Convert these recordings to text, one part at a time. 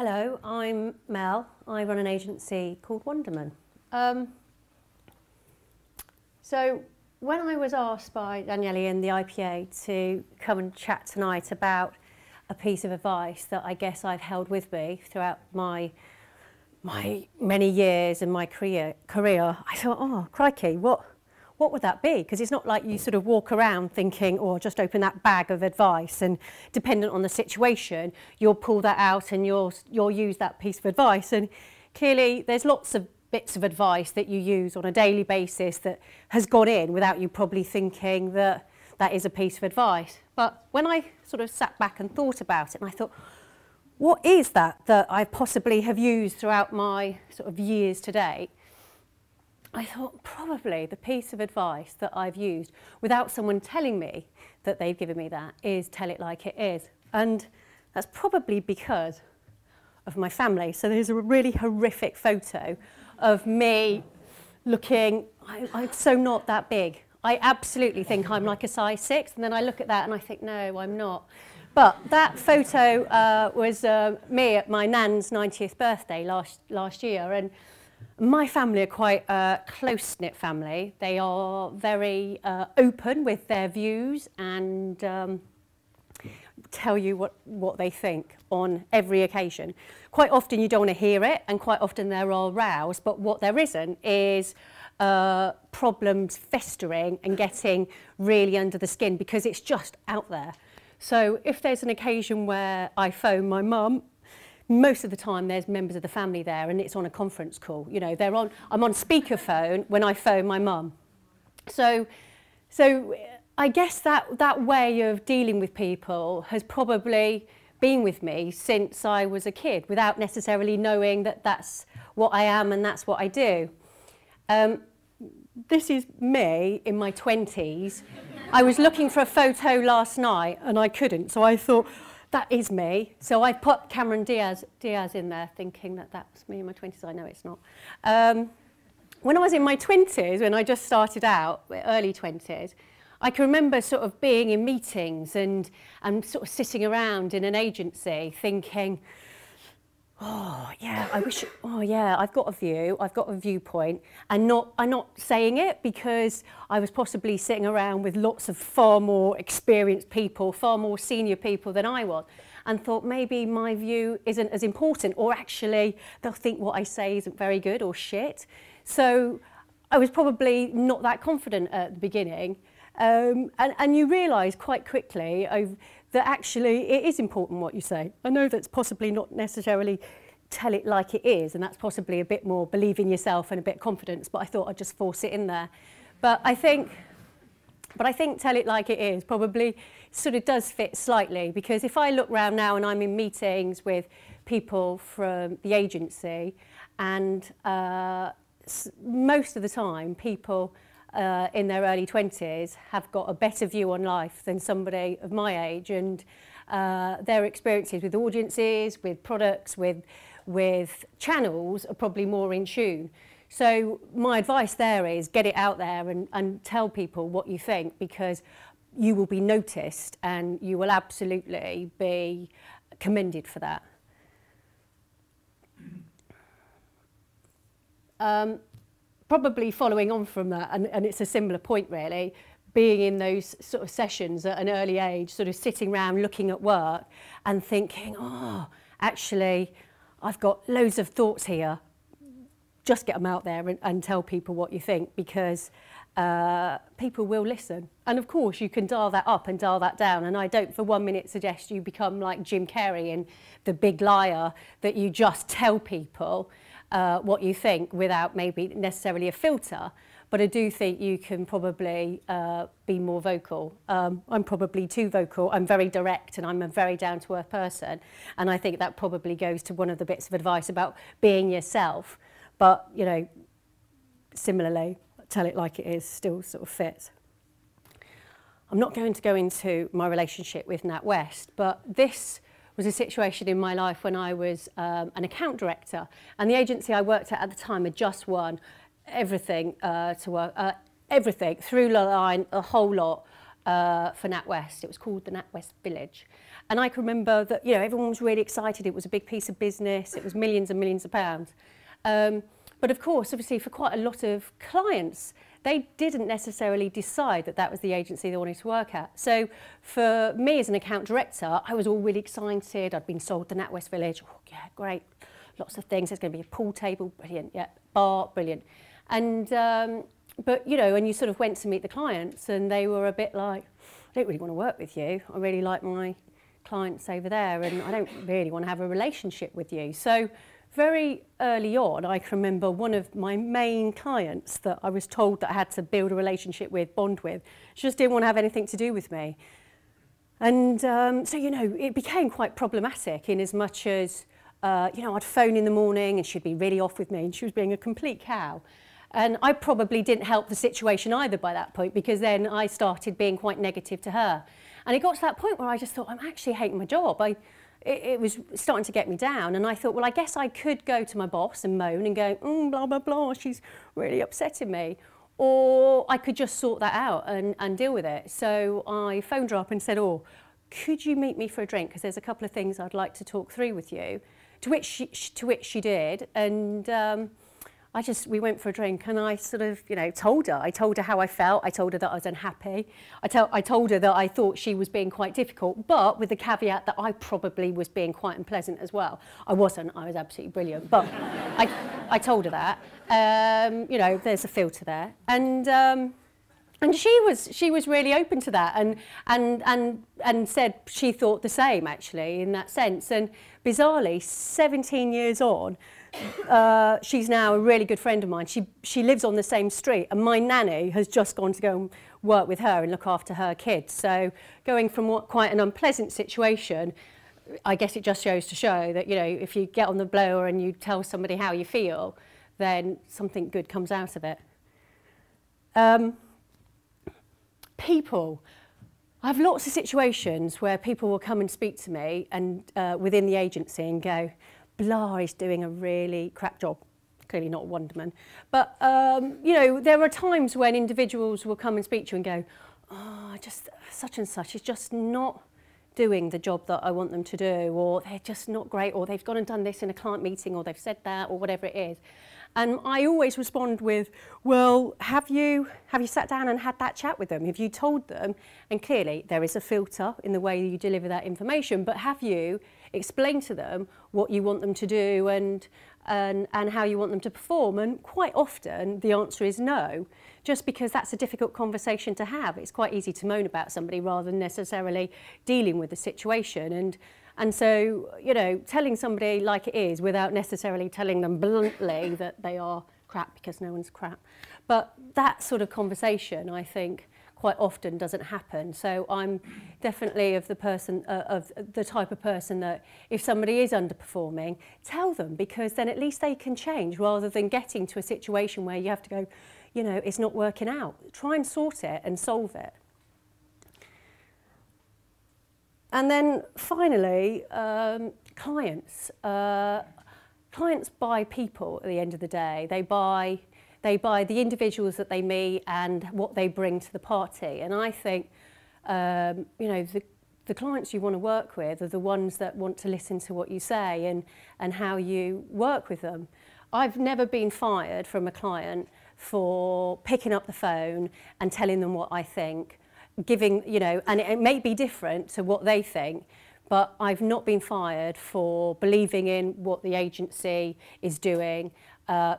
Hello, I'm Mel. I run an agency called Wunderman. So when I was asked by Daniele and the IPA to come and chat tonight about a piece of advice that I guess I've held with me throughout my many years and my career, I thought, oh, crikey, what would that be? Because it's not like you sort of walk around thinking, oh, just open that bag of advice, and dependent on the situation, you'll pull that out and you'll use that piece of advice. And clearly, there's lots of bits of advice that you use on a daily basis that has gone in without you probably thinking that that is a piece of advice. But when I sort of sat back and thought about it, and I thought, what is that I possibly have used throughout my sort of years to date? I thought probably the piece of advice that I've used without someone telling me that they've given me that is tell it like it is. And that's probably because of my family. So there's a really horrific photo of me looking, I'm so not that big. I absolutely think I'm like a size 6, and then I look at that and I think, no, I'm not. But that photo was me at my nan's 90th birthday last year, and my family are quite a close-knit family. They are very open with their views and tell you what they think on every occasion. Quite often you don't want to hear it, and quite often there are rows, but what there isn't is problems festering and getting really under the skin, because it's just out there. So if there's an occasion where I phone my mum, most of the time there's members of the family there and it's on a conference call. You know, I'm on speakerphone when I phone my mum. So I guess that way of dealing with people has probably been with me since I was a kid, without necessarily knowing that that's what I am and that's what I do. This is me in my 20s. I was looking for a photo last night and I couldn't, so I thought, that is me. So I put Cameron Diaz in there, thinking that that was me in my 20s. I know it's not. When I was in my 20s, when I just started out, early 20s, I can remember sort of being in meetings and sort of sitting around in an agency thinking, oh yeah, I've got a view, I've got a viewpoint, and I'm not saying it because I was possibly sitting around with lots of far more experienced people, far more senior people than I was, and thought maybe my view isn't as important, or actually they'll think what I say isn't very good or shit. So I was probably not that confident at the beginning, and you realise quite quickly that actually it is important what you say. I know that's possibly not necessarily tell it like it is, and that's possibly a bit more believe in yourself and a bit of confidence, but I thought I'd just force it in there. But I think tell it like it is probably sort of does fit slightly, because if I look around now and I'm in meetings with people from the agency, and most of the time people in their early 20s have got a better view on life than somebody of my age, and their experiences with audiences, with products, with channels are probably more in tune. So my advice there is get it out there and tell people what you think, because you will be noticed and you will absolutely be commended for that. Probably following on from that, and it's a similar point really, being in those sort of sessions at an early age, sort of sitting around looking at work and thinking, oh, actually, I've got loads of thoughts here. Just get them out there and tell people what you think, because people will listen. And of course, you can dial that up and dial that down. And I don't for 1 minute suggest you become like Jim Carrey in The Big Liar, that you just tell people what you think without maybe necessarily a filter, but I do think you can probably be more vocal. I'm probably too vocal. I'm very direct and I'm a very down-to-earth person, and I think that probably goes to one of the bits of advice about being yourself, but you know, similarly, tell it like it is still sort of fits. I'm not going to go into my relationship with Natwest, but this was a situation in my life when I was an account director, and the agency I worked at the time had just won everything everything through the line, a whole lot for Natwest. It was called the Natwest Village, And I can remember that, you know, everyone was really excited. It was a big piece of business. It was millions and millions of pounds. But of course, obviously, for quite a lot of clients, they didn't necessarily decide that that was the agency they wanted to work at. So for me as an account director, I was all really excited. I'd been sold the Natwest Village. Oh, yeah, great. Lots of things. There's going to be a pool table. Brilliant. Yeah, bar. Brilliant. And, but, you know, and you sort of went to meet the clients and they were a bit like, I don't really want to work with you. I really like my clients over there and I don't really want to have a relationship with you. So very early on, I can remember one of my main clients that I was told that I had to build a relationship with, bond with, she just didn't want to have anything to do with me. And so, you know, it became quite problematic in as much as, you know, I'd phone in the morning and she'd be really off with me and she was being a complete cow. And I probably didn't help the situation either by that point because then I started being quite negative to her. And it got to that point where I just thought, I'm actually hating my job. It was starting to get me down. And I thought, well, I guess I could go to my boss and moan and go, blah, blah, blah, she's really upsetting me. Or I could just sort that out and deal with it. So I phoned her up and said, oh, could you meet me for a drink? Because there's a couple of things I'd like to talk through with you. To which she did. And we went for a drink and I sort of, you know, told her how I felt. I told her that I was unhappy. I told her that I thought she was being quite difficult, but with the caveat that I probably was being quite unpleasant as well. I wasn't, I was absolutely brilliant, but I told her that. You know, there's a filter there. And she was really open to that and said she thought the same actually in that sense. And bizarrely, 17 years on, she's now a really good friend of mine. She lives on the same street and my nanny has just gone to go and work with her and look after her kids. So going from quite an unpleasant situation, I guess it just shows to show that, you know, if you get on the blower and you tell somebody how you feel, then something good comes out of it. People. I have lots of situations where people will come and speak to me and within the agency and go, blah, he's doing a really crap job. Clearly not a Wunderman. But, you know, there are times when individuals will come and speak to you and go, oh, just such and such is just not doing the job that I want them to do, or they're just not great, or they've gone and done this in a client meeting, or they've said that, or whatever it is. And I always respond with, well, have you sat down and had that chat with them? Have you told them? And clearly there is a filter in the way you deliver that information, but have you explained to them what you want them to do and how you want them to perform? And quite often the answer is no, just because that's a difficult conversation to have. It's quite easy to moan about somebody rather than necessarily dealing with the situation. And so, you know, telling somebody like it is without necessarily telling them bluntly that they are crap, because no one's crap. But that sort of conversation, I think, quite often doesn't happen. So I'm definitely of the type of person that if somebody is underperforming, tell them, because then at least they can change rather than getting to a situation where you have to go, you know, it's not working out. Try and sort it and solve it. And then finally, clients. Clients buy people at the end of the day. They buy the individuals that they meet and what they bring to the party. And I think, you know, the clients you want to work with are the ones that want to listen to what you say and how you work with them. I've never been fired from a client for picking up the phone and telling them what I think, giving, you know, and it may be different to what they think, but I've not been fired for believing in what the agency is doing,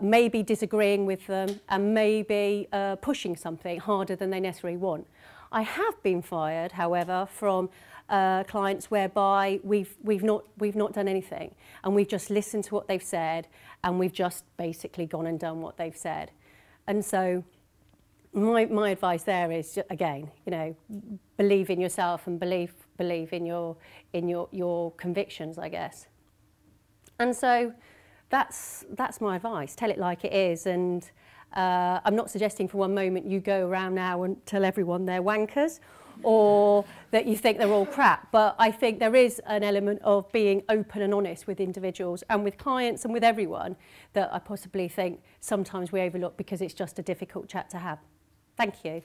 maybe disagreeing with them, and maybe pushing something harder than they necessarily want. I have been fired, however, from clients whereby we've not done anything, and we've just listened to what they've said, and we've just basically gone and done what they've said. And so my advice there is, again, you know, believe in yourself and believe in your convictions, I guess. And so that's my advice. Tell it like it is. And I'm not suggesting for one moment you go around now and tell everyone they're wankers or that you think they're all crap. But I think there is an element of being open and honest with individuals and with clients and with everyone that I possibly think sometimes we overlook because it's just a difficult chat to have. Thank you.